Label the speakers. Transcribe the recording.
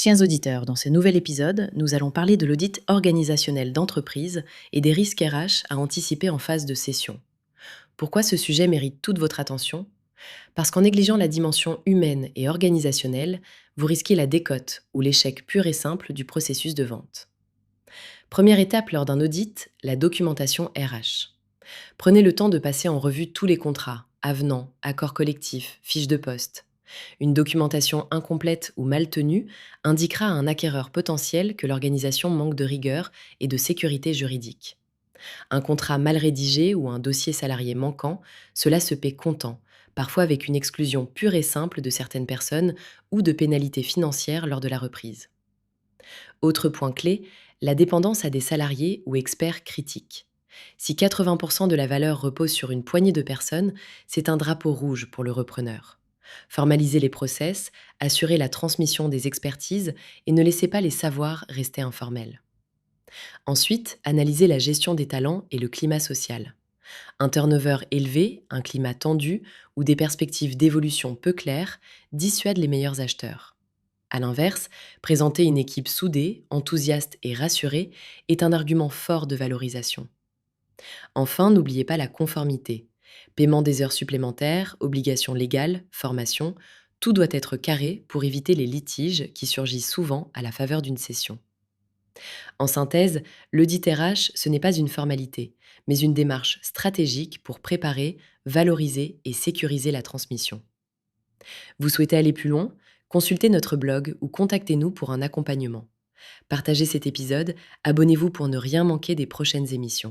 Speaker 1: Chers auditeurs, dans ce nouvel épisode, nous allons parler de l'audit organisationnel d'entreprise et des risques RH à anticiper en phase de cession. Pourquoi ce sujet mérite toute votre attention? Parce qu'en négligeant la dimension humaine et organisationnelle, vous risquez la décote ou l'échec pur et simple du processus de vente. Première étape lors d'un audit, la documentation RH. Prenez le temps de passer en revue tous les contrats, avenants, accords collectifs, fiches de poste. Une documentation incomplète ou mal tenue indiquera à un acquéreur potentiel que l'organisation manque de rigueur et de sécurité juridique. Un contrat mal rédigé ou un dossier salarié manquant, cela se paie comptant, parfois avec une exclusion pure et simple de certaines personnes ou de pénalités financières lors de la reprise. Autre point clé, la dépendance à des salariés ou experts critiques. Si 80% de la valeur repose sur une poignée de personnes, c'est un drapeau rouge pour le repreneur. Formalisez les process, assurez la transmission des expertises et ne laissez pas les savoirs rester informels. Ensuite, analysez la gestion des talents et le climat social. Un turnover élevé, un climat tendu ou des perspectives d'évolution peu claires dissuadent les meilleurs acheteurs. À l'inverse, présenter une équipe soudée, enthousiaste et rassurée est un argument fort de valorisation. Enfin, n'oubliez pas la conformité. Paiement des heures supplémentaires, obligations légales, formation, tout doit être carré pour éviter les litiges qui surgissent souvent à la faveur d'une cession. En synthèse, l'audit RH, ce n'est pas une formalité, mais une démarche stratégique pour préparer, valoriser et sécuriser la transmission. Vous souhaitez aller plus loin? Consultez notre blog ou contactez-nous pour un accompagnement. Partagez cet épisode, abonnez-vous pour ne rien manquer des prochaines émissions.